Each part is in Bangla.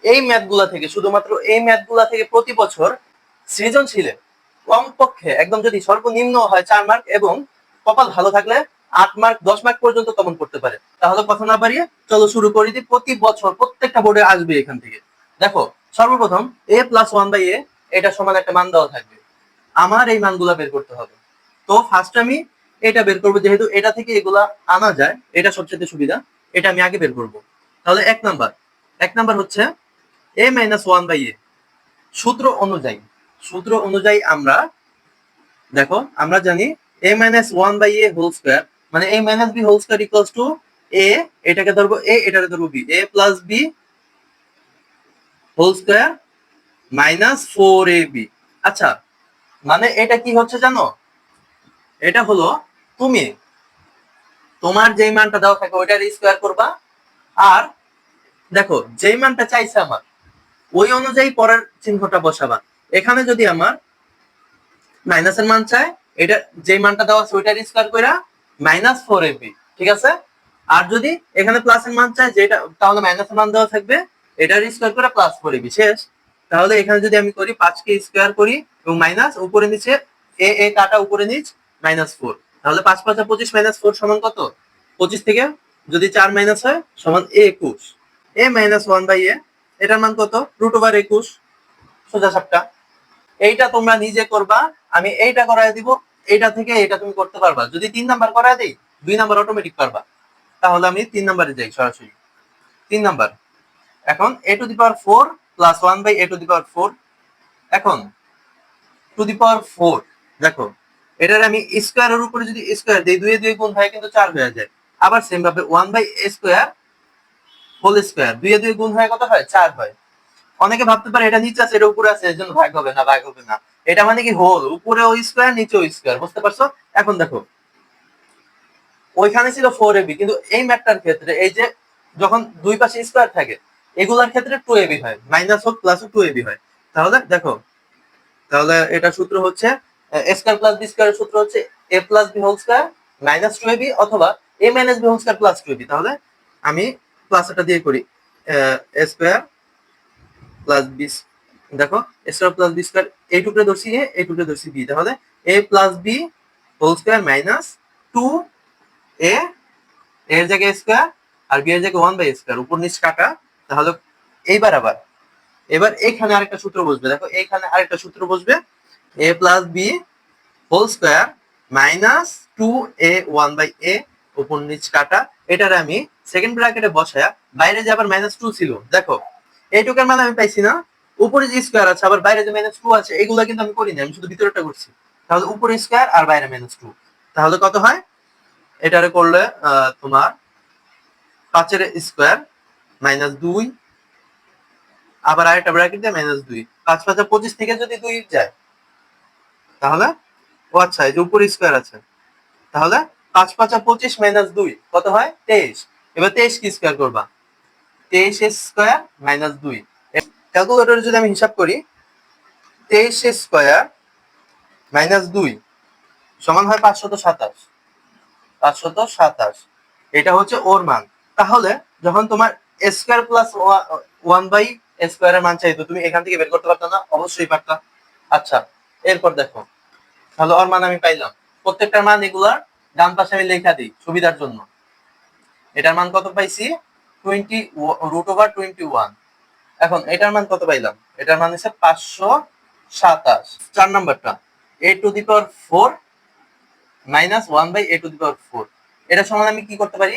এই ম্যাথগুলা থেকে, শুধুমাত্র এই ম্যাথগুলা থেকে প্রতি বছর সৃজনশীলে কমপক্ষে একদম যদি সর্বনিম্ন হয় 4 মার্ক এবং কপাল ভালো থাকলে 8 মার্ক 10 মার্ক পর্যন্ত কমন করতে পারে। তাহলে কথা না বাড়িয়ে চলো শুরু করে দিই। প্রতি বছর প্রত্যেকটা বোর্ডে আসবে এখান থেকে। দেখো, সর্বপ্রথম a+1/a এটা সমান একটা মান দেওয়া থাকবে, আমার এই মানগুলা বের করতে হবে। তো ফার্স্ট আমি এটা বের করবো, যেহেতু এটা থেকে এগুলা আনা যায়, এটা সবচেয়ে সুবিধা, এটা আমি আগে বের করব। তাহলে এক নাম্বার হচ্ছে a-1/a। সূত্র অনুযায়ী আমরা দেখো, আমরা জানি a-1/a হোল স্কয়ার মানে a minus b whole square equals to a, এটাকে ধরবো a, এটাকে ধরবো b, a+b whole square minus 4ab। আচ্ছা, মানে এটা কি হচ্ছে জানো? এটা হলো তুমি তোমার যেই মানটা দেওয়া থাকে ওইটার স্কয়ার করবা, আর দেখো যেই মানটা চাইছে আমার ওই অনুযায়ী পরের চিহ্নটা বসাবা। এখানে যদি আমার মাইনাসের মান চায়, এটা যেই মানটা দেওয়া আছে ওইটার স্কয়ার কইরা -4ab, ঠিক আছে? আর যদি এখানে প্লাসের মান চায়, যেটা তাহলে মাইনাসের মান দেওয়া থাকবে, এটার স্কয়ার করে +4ab শেষ। তাহলে এখানে যদি আমি করি 5 কে স্কয়ার করি এবং মাইনাস উপরে নিচে এ কাটা উপরে নিচ -4, তাহলে 5 5 25 -4 সমান কত? 25 থেকে যদি 4 মাইনাস হয় সমান 21। a-1/a এটার মান কত? √21, সোজা সাপটা। এইটা তোমরা নিজে করবা, আমি এইটা করায় দিব। এইটা থেকে এটা তুমি করতে পারবা। যদি 3 নাম্বার করায় দেই, 2 নাম্বার অটোমেটিক পারবা। তাহলে আমি 3 নাম্বারে যাই সরাসরি। 3 নাম্বার, এখন a⁴ প্লাস 1/a⁴। এখন টু দি পাওয়ার 4, দেখো এটার আমি স্কয়ারের উপরে যদি স্কয়ার দেই, 2 এ 2 গুণ হয় কিন্তু 4 হয়ে যায়। আবার সেম ভাবে 1/a² হোল স্কয়ার, 2 এ 2 গুণ হয় কত হয়? 4 হয়। অনেকে ভাবতে পারে এটা নিচে আছে এটা উপরে আছে এজন্য ভাগ হবে না, ভাগ হবে না। এটা মানে কি হোল, উপরে ও স্কয়ার নিচে ও স্কয়ার, বুঝতে পারছো? এখন দেখো, ওইখানে ছিল 4ab, কিন্তু এই ম্যাথটার ক্ষেত্রে এই যে যখন দুই পাশে স্কয়ার থাকে এগুলার ক্ষেত্রে 2ab হয়, মাইনাস হোক প্লাস হোক 2ab হয়। তাহলে দেখো, তাহলে এটা সূত্র হচ্ছে a স্কয়ার প্লাস b স্কয়ারের সূত্র হচ্ছে a+b হোল স্কয়ার -2ab অথবা a-b whole square plus 2ab। তাহলে আমি প্লাসটা দিয়ে করি, a স্কয়ার প্লাস বি, দেখো a square plus b square, এই টুকরে ধরছি এ, এই টুকরে ধরছি বি, তাহলে a+b whole square minus 2a, এর জায়গায় স্কয়ার আর বি এর জায়গায় 1/a স্কয়ার, উপর নিচ কাটা। তাহলে এইবার এবার এখানে আরেকটা সূত্র বসবে, দেখো এইখানে আরেকটা সূত্র বসবে, a+b whole square minus 2a 1/a, উপর নিচ কাটা। এটার আমি সেকেন্ড ব্র্যাকেটে বসায়া, বাইরে যে আবার -2 ছিল, দেখো এইটুকের মানে আমি পাইছি না, উপরে যে স্কয়ার আছে আবার বাইরে যে -2 আছে, এগুলা কিন্তু আমি করিনি, আমি শুধু ভিতরেটা করছি। তাহলে উপরে স্কয়ার আর বাইরে -2, তাহলে কত হয়? এটারে করলে তোমার 5 এর স্কয়ার -2, আবার আরেকটা ব্র্যাকেট দিয়ে -2, 5 5 25 থেকে যদি 2 যায় তাহলে, ও আচ্ছা এই যে উপরে স্কয়ার আছে, তাহলে 5 5 25 -2 কত হয়? 23। এবার 23 কি স্কয়ার করবা? 23 স্কয়ার -2। ক্যালকুলেটরে যদি আমি হিসাব করি, 23 স্কয়ার -2 সমান হয় 527। 527, এটা হচ্ছে ওর মান। তাহলে যখন তোমার স্কয়ার প্লাস 1/a স্কয়ারের মান চাইতো, তুমি এখান থেকে বের করতে পারতো না? অবশ্যই পারতা। আচ্ছা, এরপর দেখো, তাহলে ওর মান আমি পাইলাম। প্রত্যেকটার মান এগুলার ডান পাশে আমি লেখা দিই সুবিধার জন্য। এটার মান কত পাইছি? 20√21। এখন এটার মান কত পাইলাম? এটার মান হচ্ছে 527। 4 নাম্বারটা a⁴ মাইনাস 1/a⁴, এটা সমান আমি কি করতে পারি?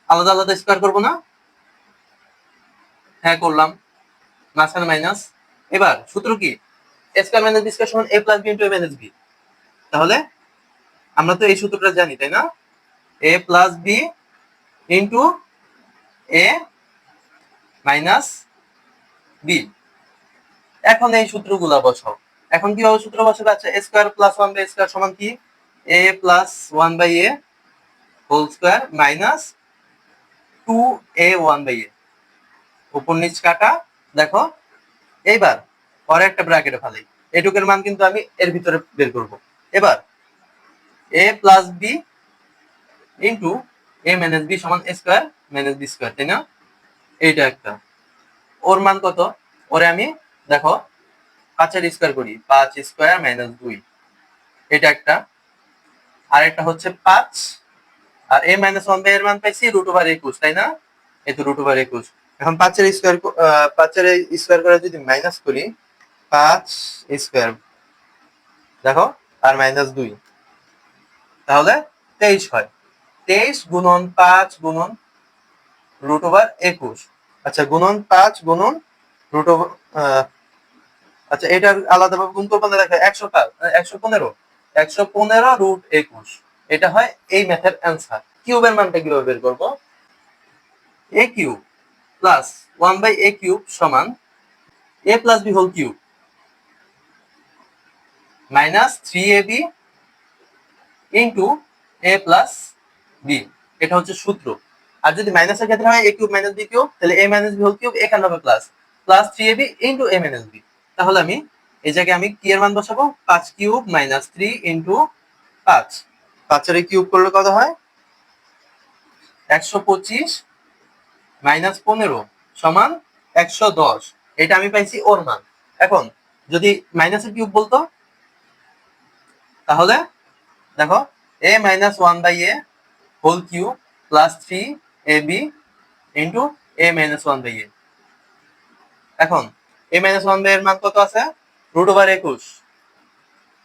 আলাদা আলাদা স্কয়ার করবো না? হ্যাঁ করলাম, মাঝখানে মাইনাস। এবার সূত্র কি? a square minus b square সমান a+b ইনটু a-b। তাহলে আমরা তো এই সূত্রটা জানি, তাই না? a+b into a minus b। এখন এই সূত্রগুলা বসাও। এখন কিভাবে সূত্র বসাবে? আচ্ছা, a square plus 1/a square সমান কি? a plus 1/a whole square minus 2a 1/a, উপর নিচ কাটা। দেখো এইবার পরে একটা ব্র্যাকেটে ফেলাই, এটুকের মান কিন্তু আমি এর ভিতরে বের করব। এবার a+b ইনটু a - b সমান a square minus b square, তাই না? এইটা একটা। ওর মান কত? ওরে আমি দেখো 5 স্কোয়ার করি, 5 স্কোয়ার মাইনাস 2, এটা একটা। আর একটা হচ্ছে 5, আর a মাইনাস 1 বাই এর মান পাইছি √21, তাই না? এই তো √21। এখন 5 স্কোয়ার, 5 স্কোয়ার করে যদি মাইনাস করি, 5 স্কোয়ার দেখো আর মাইনাস 2, তাহলে 23 হয়। 23 গুণন 5 গুণন √21। আচ্ছা, গুণন 5 গুণন রুট ওভার, আচ্ছা এটার আলাদাভাবে গুণ করবো না, দেখো 115 √21, এটা হয় এই ম্যাথের অ্যান্সার। কিউবের মানটা কিভাবে বের করবো? a cube plus 1 by a cube সমান a plus b whole cube minus 3ab into a plus b, এটা হচ্ছে সূত্র। আর যদি মাইনাসের ক্ষেত্রে হয় a cube minus b cube, তাহলে a minus b whole cube এখানে হবে plus 3ab into a minus b। তাহলে আমি এই জায়গায় আমি কি এর মান বসাবো? 5 কিউব মাইনাস 3 ইন্টু 5, 5 এর কিউব করলে কত হয়? 125 মাইনাস 15 সমান 110, এটা আমি পাইছি ওর মান। এখন যদি মাইনাসের কিউব বলতো, তাহলে দেখো a minus 1 by a whole cube plus 3ab into a minus 1 by a। এখন a মাইনাস 1 বাই এর মান কত আছে? √21,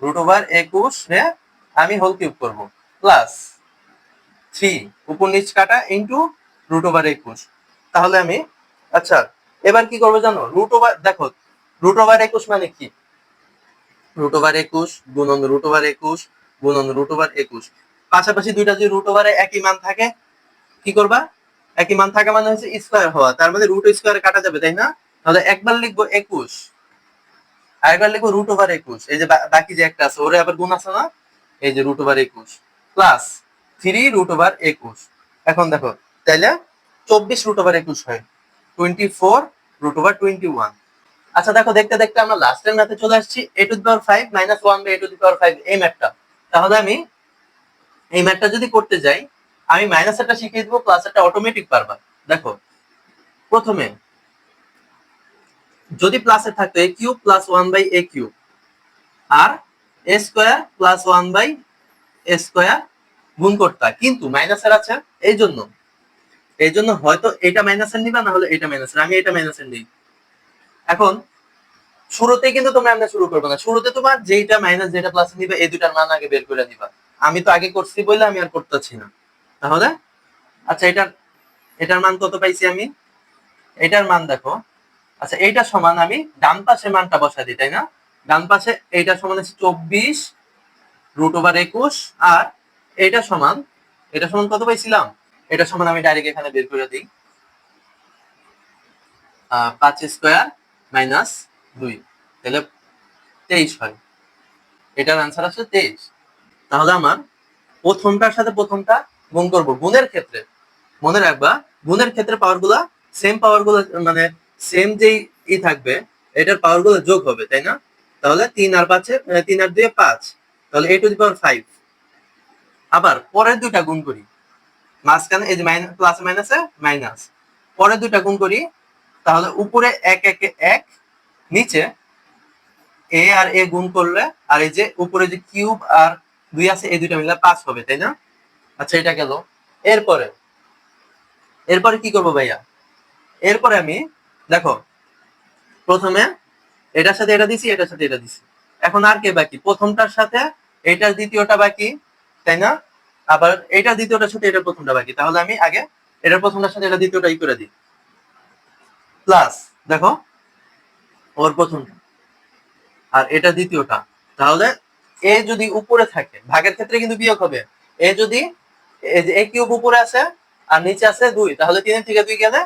√21 রে আমি হোল কিউব করব প্লাস 3 উপর নিচ কাটা ইন্টু √21। তাহলে আমি, আচ্ছা এবার কি করবো জানো? দেখো √21 মানে কি? √21 গুণন √21 গুণন √21, পাশাপাশি দুইটা যদি √এ একই মান থাকে, কি করবা? একই মান থাকা মানে হচ্ছে স্কোয়ার হওয়া, তার মানে রুট স্কোয়ারে কাটা যাবে, তাই না? তাহলে একবার লিখবো 21, আরেকবার লিখবো √21, এই যে বাকি যে একটা আছে ওরে আবার গুণ আছে না, এই যে √21 প্লাস 3 √21। এখন দেখো তাইলে 24 √21 হয়, 24 √21। আচ্ছা দেখো, দেখতে দেখতে আমরা লাস্টের ম্যাথে চলে আসছি, a⁵ মাইনাস 1 বাই a⁵, এই ম্যাথটা। তাহলে আমি এই ম্যাথটা যদি করতে যাই, আমি মাইনাসেরটা শিখিয়ে দিব, প্লাসেরটা অটোমেটিক পারবা। দেখো প্রথমে যদি প্লাসে থাকতো a cube plus 1 by a cube আর a square plus 1 by a square গুণ করতা, কিন্তু মাইনাসের আছে, এই জন্য হয়তো এটা মাইনাসের নিবা, না হলে এটা মাইনাসের, আমি এটা মাইনাসের নিই। এখন শুরুতে কিন্তু তোমরা আমরা শুরু করবো না, শুরুতে তোমার যেটা মাইনাস যেটা প্লাস নিবে এই দুটার মান আগে বের করে দিবা। আমি তো আগে করছি বলে আমি আর করতেছি না। তাহলে আচ্ছা এটার মান কত পাইছি আমি? এটার মান দেখো, আচ্ছা এইটা সমান, আমি ডান পাশে মানটা বসাই দিই, তাই না? ডান পাশে এইটা সমান আছে 24 √21, আর এটা সমান কত পাইছিলাম? এটা সমান আমি ডাইরেক্ট এখানে বের করে দিই, 5 স্কোয়ার মাইনাস 2, তাহলে 23 হয়। এটার আনসার আছে 23। তাহলে আমার প্রথমটার সাথে প্রথমটা গুণ করব। গুণের ক্ষেত্রে মনে রাখবা, গুণের ক্ষেত্রে পাওয়ার গুলা সেম, পাওয়ার গুলো মানে সেম যেই থাকবে, এটার পাওয়ার গুলো যোগ হবে, তাই না? তাহলে 3 আর 5, 3 আর 2 5, তাহলে a⁵। আবার পরের দুইটা গুণ করি, মাঝখানে এই যে প্লাস মাইনাসে মাইনাস, পরের দুইটা গুণ করি, তাহলে উপরে 1 1 1, নিচে a আর a গুণ করলে, আর এই যে উপরে যে কিউব আর 2 আছে, এই দুইটা মিলে 5 হবে, তাই না? আচ্ছা এটা গেল। এরপরে কি করবো ভাইয়া? এরপরে আমি দেখো প্রথমে এটার সাথে এটা দিছি, এটার সাথে এটা দিছি, এখন আর কে বাকি? প্রথমটার সাথে এটার দ্বিতীয়টা বাকি, তাই না? আবার এটার দ্বিতীয়টার সাথে এটার প্রথমটা বাকি, তাহলে আমি আগে এটার প্রথমটার সাথে এটা দ্বিতীয়টাই করে দিই, প্লাস দেখো ওর প্রথমটা আর এটা দ্বিতীয়টা। তাহলে এ যদি উপরে থাকে, ভাগের ক্ষেত্রে কিন্তু বিয়োগ হবে, এ যদি এ কিউব উপরে আছে আর নিচে আছে 2, তাহলে 3 থেকে 2 গেলে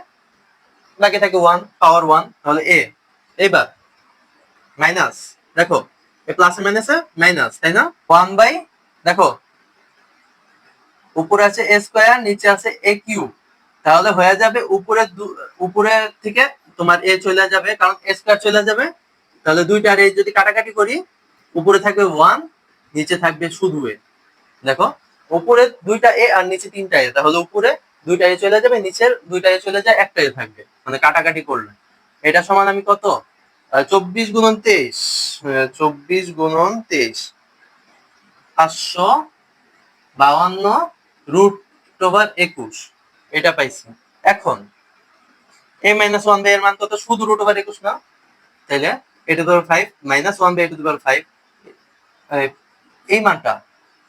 বাকি থাকে 1 পাওয়ার 1, তাহলে a। এইবার মাইনাস, দেখো এ প্লাস মাইনাসে মাইনাস, তাই না? 1 বাই, দেখো উপরে আছে a স্কয়ার, নিচে আছে a কিউব, তাহলে হয়ে যাবে উপরে থেকে তোমার a চলে যাবে, কারণ a স্কয়ার চলে যাবে, তাহলে দুইটার এই যদি কাটাকাটি করি, উপরে থাকবে 1, নিচে থাকবে শুধু a। দেখো উপরে দুইটা a আর নিচে তিনটা a, তাহলে উপরে দুইটা a চলে যাবে, নিচের দুইটা a চলে যায়, একটা a থাকবে, মানে কাটাকাটি করলে। এটা সমান আমি কত 24 গুণন 23, 24 গুণন 23 552 রুট ওভার 21 এটা পাইছি। এখন a মাইনাস 1 বাই এর মান কত শুধু রুট ওভার 21 না, তাইলে a to the power 5 minus 1 by a to the power 5 এই মানটা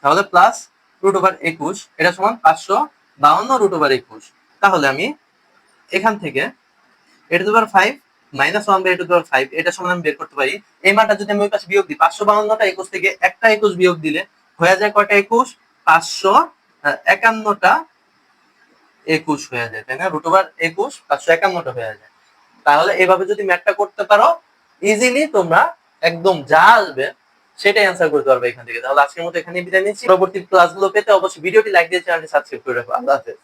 তাহলে প্লাস রুট ওভার 21 এটা সমান 552 রুট ওভার 21। তাহলে আমি এখান থেকে a to the power 5 minus 1 by a to the power 5 এটা সমান আমি বের করতে পারি। এই মানটা যদি আমি ওই পাশে বিয়োগ দিই 552টা 21 থেকে একটা 21 বিয়োগ দিলে হয়ে যায় কয়টা 21 551টা 21 হয়ে যায়, তাই না? রুট ওভার 21 551টা হয়ে যায়। তাহলে এভাবে যদি ম্যাথটা করতে পারো ইজিলি তোমরা একদম যা আসবে সেটাই অ্যান্সার করতে পারবে এখান থেকে। তাহলে আজকের মতো এখানেই বিদায় নিচ্ছি। পরবর্তী ক্লাসগুলো পেতে অবশ্যই ভিডিওটি লাইক দিয়ে চ্যানেলটি সাবস্ক্রাইব করে রাখো। আল্লাহ হাফেজ।